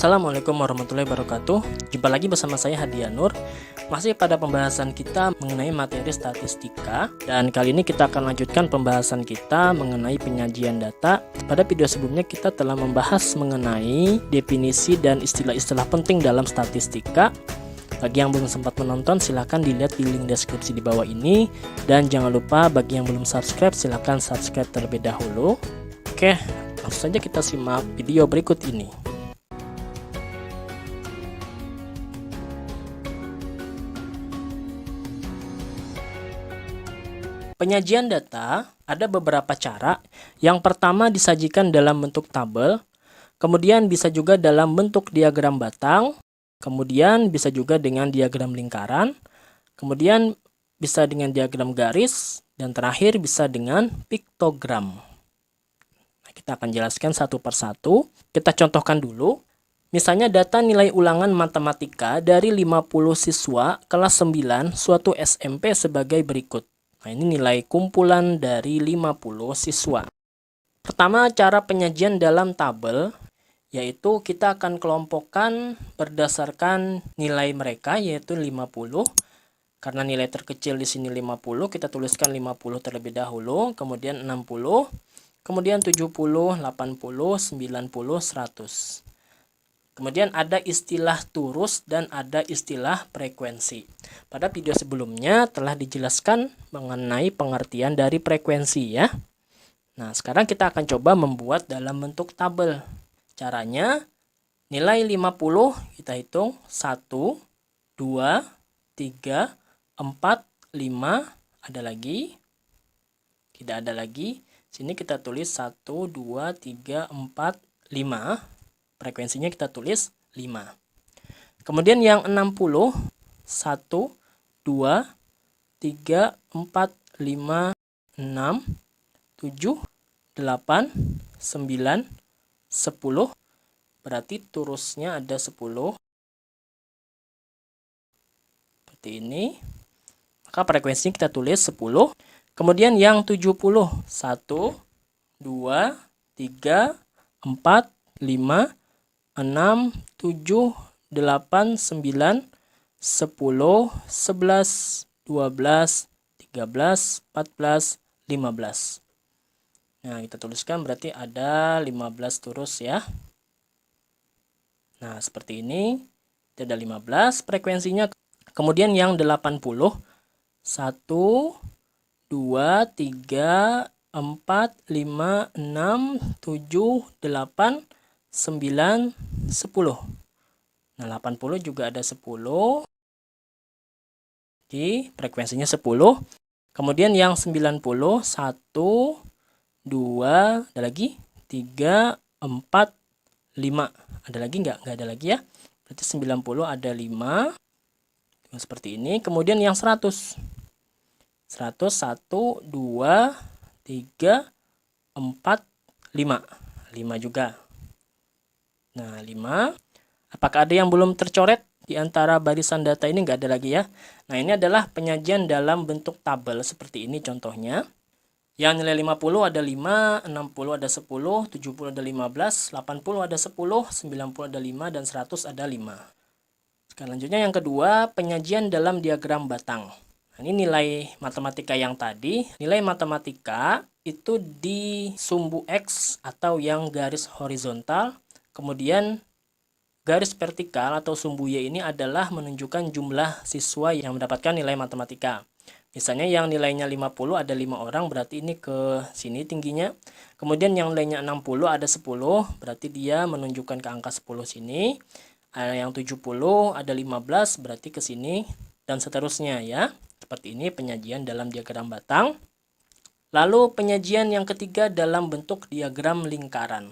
Assalamualaikum warahmatullahi wabarakatuh. Jumpa lagi bersama saya Hadiah Nur. Masih pada pembahasan kita mengenai materi statistika. Dan kali ini kita akan lanjutkan pembahasan kita mengenai penyajian data. Pada video sebelumnya kita telah membahas mengenai definisi dan istilah-istilah penting dalam statistika. Bagi yang belum sempat menonton, silahkan dilihat di link deskripsi di bawah ini. Dan jangan lupa bagi yang belum subscribe, silahkan subscribe terlebih dahulu. Oke, langsung saja kita simak video berikut ini. Penyajian data ada beberapa cara. Yang pertama disajikan dalam bentuk tabel, kemudian bisa juga dalam bentuk diagram batang, kemudian bisa juga dengan diagram lingkaran, kemudian bisa dengan diagram garis, dan terakhir bisa dengan piktogram. Nah, kita akan jelaskan satu persatu. Kita contohkan dulu. Misalnya data nilai ulangan matematika dari 50 siswa kelas 9 suatu SMP sebagai berikut. Nah, ini nilai kumpulan dari 50 siswa. Pertama, cara penyajian dalam tabel, yaitu kita akan kelompokkan berdasarkan nilai mereka, yaitu 50. Karena nilai terkecil di sini 50, kita tuliskan 50 terlebih dahulu, kemudian 60, kemudian 70, 80, 90, 100. Kemudian ada istilah turus dan ada istilah frekuensi. Pada video sebelumnya telah dijelaskan mengenai pengertian dari frekuensi ya. Nah, sekarang kita akan coba membuat dalam bentuk tabel. Caranya, nilai 50 kita hitung 1, 2, 3, 4, 5. Ada lagi? Tidak ada lagi. Sini kita tulis 1, 2, 3, 4, 5. Frekuensinya kita tulis 5. Kemudian yang 60, 1, 2, 3, 4, 5, 6, 7, 8, 9, 10. Berarti turusnya ada 10. Seperti ini. Maka frekuensinya kita tulis 10. Kemudian yang 70, 1, 2, 3, 4, 5, 6, 7, 8, 9, 10, 11, 12, 13, 14, 15. Nah, kita tuliskan berarti ada 15 turus ya. Nah, seperti ini. Itu ada 15 frekuensinya. Kemudian yang 80, 1, 2, 3, 4, 5, 6, 7, 8, 9, 10. Nah, 80 juga ada 10. Jadi, frekuensinya 10. Kemudian yang 90, 1, 2, ada lagi, 3, 4, 5. Ada lagi nggak? Nggak ada lagi ya. Berarti 90 ada 5. Seperti ini. Kemudian yang 100. 100, 1, 2, 3, 4, 5. 5 juga. Nah, 5. Apakah ada yang belum tercoret di antara barisan data ini? Nggak ada lagi ya. Nah, ini adalah penyajian dalam bentuk tabel seperti ini contohnya. Yang nilai 50 ada 5, 60 ada 10, 70 ada 15, 80 ada 10, 90 ada 5, dan 100 ada 5. Selanjutnya yang kedua, penyajian dalam diagram batang. Nah, ini nilai matematika yang tadi. Nilai matematika itu di sumbu X atau yang garis horizontal. Kemudian garis vertikal atau sumbu Y ini adalah menunjukkan jumlah siswa yang mendapatkan nilai matematika. Misalnya yang nilainya 50 ada 5 orang, berarti ini ke sini tingginya. Kemudian yang nilainya 60 ada 10, berarti dia menunjukkan ke angka 10 sini. Yang 70 ada 15, berarti ke sini, dan seterusnya ya. Seperti ini penyajian dalam diagram batang. Lalu penyajian yang ketiga dalam bentuk diagram lingkaran.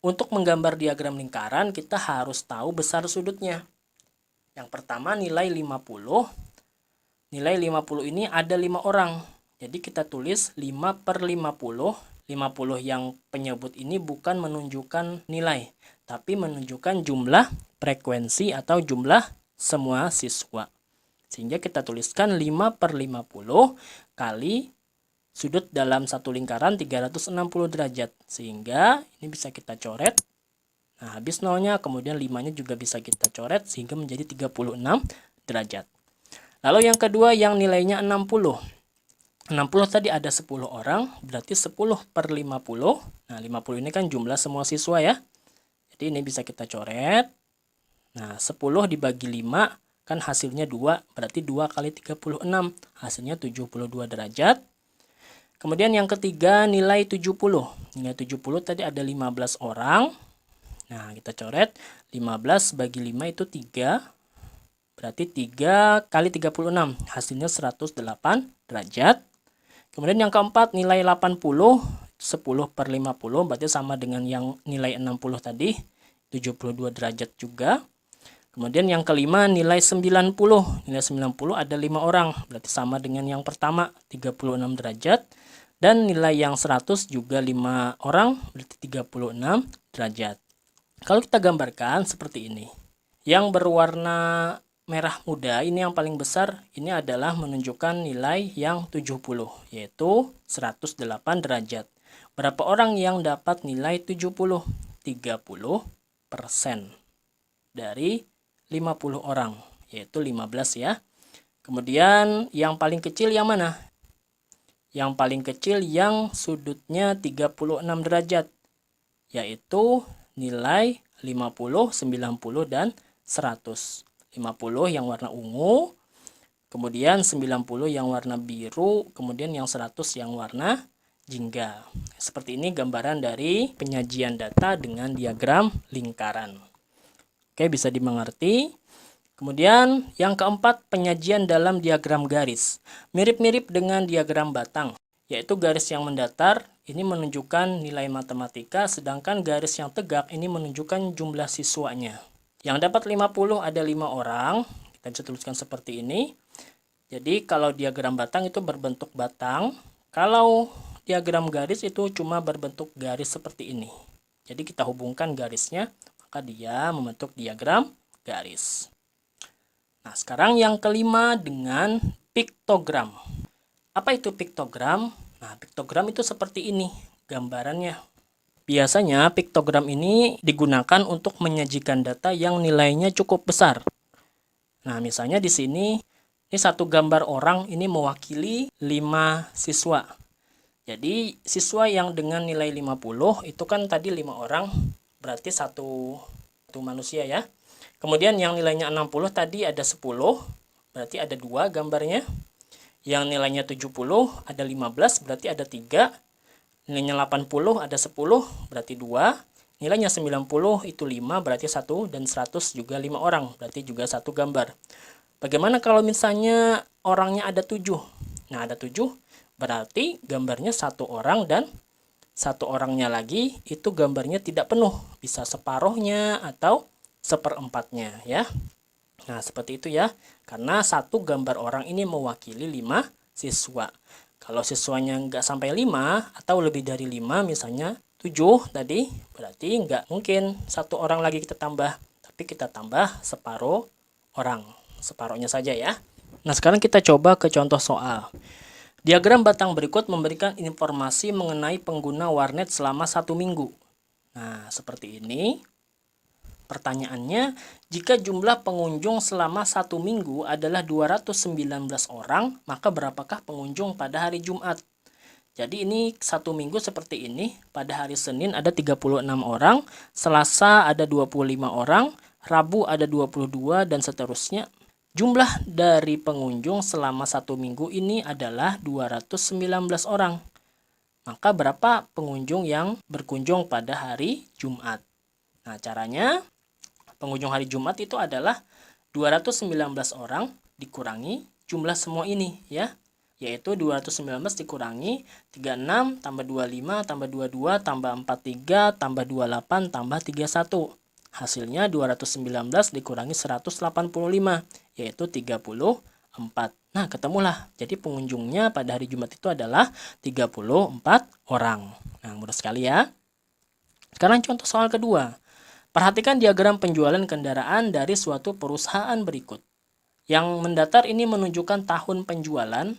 Untuk menggambar diagram lingkaran, kita harus tahu besar sudutnya. Yang pertama nilai 50. Nilai 50 ini ada 5 orang. Jadi kita tulis 5/50. 50 yang penyebut ini bukan menunjukkan nilai, tapi menunjukkan jumlah frekuensi atau jumlah semua siswa. Sehingga kita tuliskan 5/50 kali sudut dalam satu lingkaran 360 derajat. Sehingga ini bisa kita coret. Nah, habis nolnya, kemudian 5-nya juga bisa kita coret sehingga menjadi 36 derajat. Lalu yang kedua yang nilainya 60. 60 tadi ada 10 orang, berarti 10 per 50. Nah, 50 ini kan jumlah semua siswa ya. Jadi ini bisa kita coret. Nah, 10 dibagi 5 kan hasilnya 2, berarti 2 kali 36, hasilnya 72 derajat. Kemudian yang ketiga nilai 70. Nilai 70 tadi ada 15 orang. Nah, kita coret 15 bagi 5 itu 3. Berarti 3 kali 36, hasilnya 108 derajat. Kemudian yang keempat nilai 80, 10 per 50, berarti sama dengan yang nilai 60 tadi, 72 derajat juga. Kemudian yang kelima nilai 90. Nilai 90 ada 5 orang, berarti sama dengan yang pertama, 36 derajat. Dan nilai yang 100 juga 5 orang, berarti 36 derajat. Kalau kita gambarkan seperti ini. Yang berwarna merah muda ini yang paling besar, ini adalah menunjukkan nilai yang 70, yaitu 108 derajat. Berapa orang yang dapat nilai 70? 30% dari 50 orang, yaitu 15 ya. Kemudian yang paling kecil yang mana? Yang paling kecil yang sudutnya 36 derajat, yaitu nilai 50, 90, dan 100. 50 yang warna ungu, kemudian 90 yang warna biru, kemudian yang 100 yang warna jingga. Seperti ini gambaran dari penyajian data dengan diagram lingkaran. Oke, bisa dimengerti. Kemudian yang keempat, penyajian dalam diagram garis. Mirip-mirip dengan diagram batang, yaitu garis yang mendatar ini menunjukkan nilai matematika, sedangkan garis yang tegak ini menunjukkan jumlah siswanya. Yang dapat 50 ada 5 orang, kita bisa tuliskan seperti ini. Jadi kalau diagram batang itu berbentuk batang, kalau diagram garis itu cuma berbentuk garis seperti ini. Jadi kita hubungkan garisnya, maka dia membentuk diagram garis. Nah, sekarang yang kelima dengan piktogram. Apa itu piktogram? Nah, piktogram itu seperti ini gambarannya. Biasanya piktogram ini digunakan untuk menyajikan data yang nilainya cukup besar. Nah, misalnya di sini, ini satu gambar orang ini mewakili 5 siswa. Jadi, siswa yang dengan nilai 50 itu kan tadi 5 orang, berarti satu manusia ya. Kemudian yang nilainya 60 tadi ada 10, berarti ada 2 gambarnya. Yang nilainya 70 ada 15, berarti ada 3. Nilainya 80 ada 10, berarti 2. Nilainya 90 itu 5, berarti 1. Dan 100 juga 5 orang, berarti juga 1 gambar. Bagaimana kalau misalnya orangnya ada 7? Nah, ada 7, berarti gambarnya 1 orang dan 1 orangnya lagi itu gambarnya tidak penuh. Bisa separuhnya atau seperempatnya ya. Nah, seperti itu ya. Karena satu gambar orang ini mewakili 5 siswa. Kalau siswanya nggak sampai 5 atau lebih dari 5, misalnya 7 tadi, berarti nggak mungkin 1 orang lagi kita tambah. Tapi kita tambah separuh orang. Separuhnya saja ya. Nah, sekarang kita coba ke contoh soal. Diagram batang berikut memberikan informasi mengenai pengguna warnet selama 1 minggu. Nah, seperti ini. Pertanyaannya, jika jumlah pengunjung selama 1 minggu adalah 219 orang, maka berapakah pengunjung pada hari Jumat? Jadi ini 1 minggu seperti ini, pada hari Senin ada 36 orang, Selasa ada 25 orang, Rabu ada 22, dan seterusnya. Jumlah dari pengunjung selama 1 minggu ini adalah 219 orang. Maka berapa pengunjung yang berkunjung pada hari Jumat? Nah, caranya pengunjung hari Jumat itu adalah 219 orang dikurangi jumlah semua ini ya. Yaitu 219 dikurangi 36 tambah 25 tambah 22 tambah 43 tambah 28 tambah 31. Hasilnya 219 dikurangi 185 yaitu 34. Nah, ketemulah. Jadi pengunjungnya pada hari Jumat itu adalah 34 orang. Nah, mudah sekali ya. Sekarang contoh soal kedua. Perhatikan diagram penjualan kendaraan dari suatu perusahaan berikut. Yang mendatar ini menunjukkan tahun penjualan,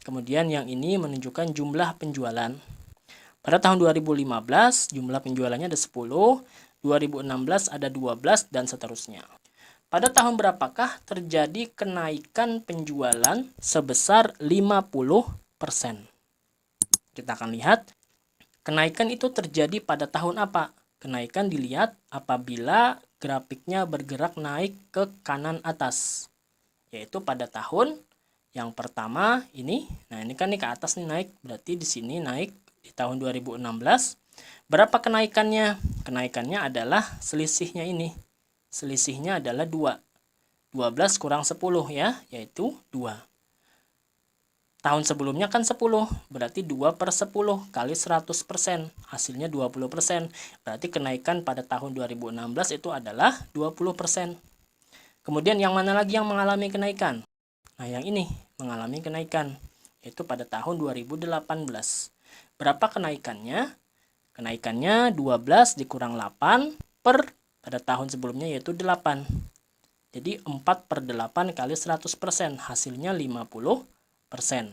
kemudian yang ini menunjukkan jumlah penjualan. Pada tahun 2015, jumlah penjualannya ada 10, 2016 ada 12 dan seterusnya. Pada tahun berapakah terjadi kenaikan penjualan sebesar 50%? Kita akan lihat kenaikan itu terjadi pada tahun apa? Kenaikan dilihat apabila grafiknya bergerak naik ke kanan atas, yaitu pada tahun yang pertama ini. Nah, ini kan nih ke atas nih naik, berarti di sini naik di tahun 2016. Berapa kenaikannya? Kenaikannya adalah selisihnya ini. Selisihnya adalah 2. 12 kurang 10 ya, yaitu 2. Tahun sebelumnya kan 10, berarti 2 per 10 kali 100%, hasilnya 20%. Berarti kenaikan pada tahun 2016 itu adalah 20%. Kemudian yang mana lagi yang mengalami kenaikan? Nah, yang ini mengalami kenaikan, yaitu pada tahun 2018. Berapa kenaikannya? Kenaikannya 12 dikurang 8 per pada tahun sebelumnya yaitu 8. Jadi 4 per 8 kali 100%, hasilnya 50%.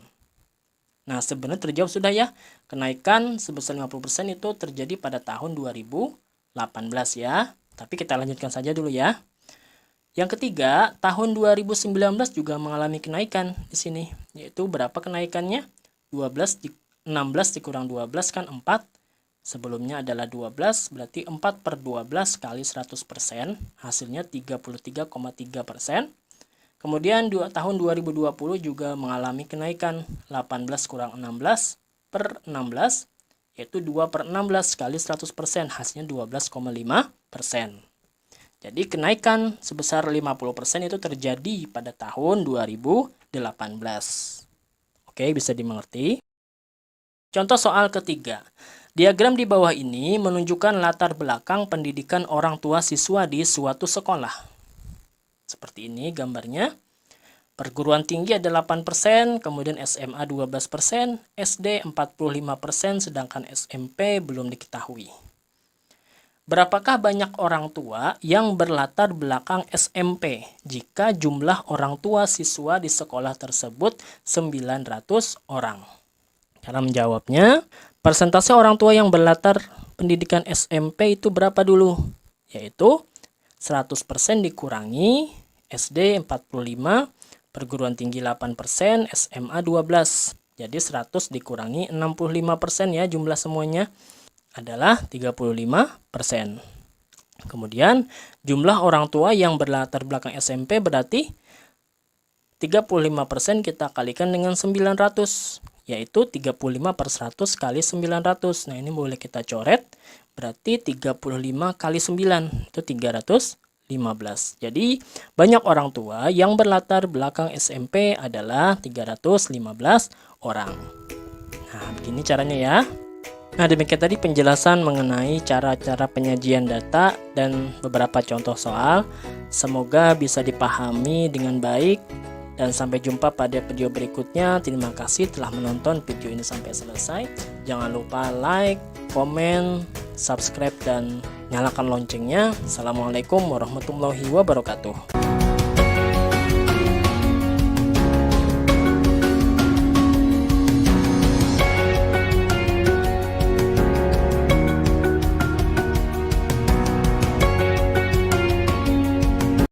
Nah, sebenarnya terjawab sudah ya. Kenaikan sebesar 50% itu terjadi pada tahun 2018 ya. Tapi kita lanjutkan saja dulu ya. Yang ketiga, tahun 2019 juga mengalami kenaikan di sini. Yaitu berapa kenaikannya? 16 dikurang 12 kan 4. Sebelumnya adalah 12, berarti 4 per 12 kali 100%, hasilnya 33,3%. Kemudian tahun 2020 juga mengalami kenaikan 18 kurang 16 per 16, yaitu 2 per 16 kali 100%, hasilnya 12,5%. Jadi kenaikan sebesar 50% itu terjadi pada tahun 2018. Oke, bisa dimengerti. Contoh soal ketiga. Diagram di bawah ini menunjukkan latar belakang pendidikan orang tua siswa di suatu sekolah. Seperti ini gambarnya. Perguruan tinggi ada 8%, kemudian SMA 12%, SD 45%, sedangkan SMP belum diketahui. Berapakah banyak orang tua yang berlatar belakang SMP jika jumlah orang tua siswa di sekolah tersebut 900 orang? Cara menjawabnya, persentase orang tua yang berlatar pendidikan SMP itu berapa dulu? Yaitu 100% dikurangi SD 45, perguruan tinggi 8%, SMA 12. Jadi 100 dikurangi 65% ya, jumlah semuanya adalah 35%. Kemudian jumlah orang tua yang berlatar belakang SMP berarti 35% kita kalikan dengan 900, yaitu 35 per 100 kali 900. Nah, ini boleh kita coret, berarti 35 kali 9 itu 315. Jadi banyak orang tua yang berlatar belakang SMP adalah 315 orang. Nah, begini caranya ya. Nah, demikian tadi penjelasan mengenai cara-cara penyajian data dan beberapa contoh soal. Semoga bisa dipahami dengan baik. Dan sampai jumpa pada video berikutnya. Terima kasih telah menonton video ini sampai selesai. Jangan lupa like, komen, subscribe, dan nyalakan loncengnya. Assalamualaikum warahmatullahi wabarakatuh.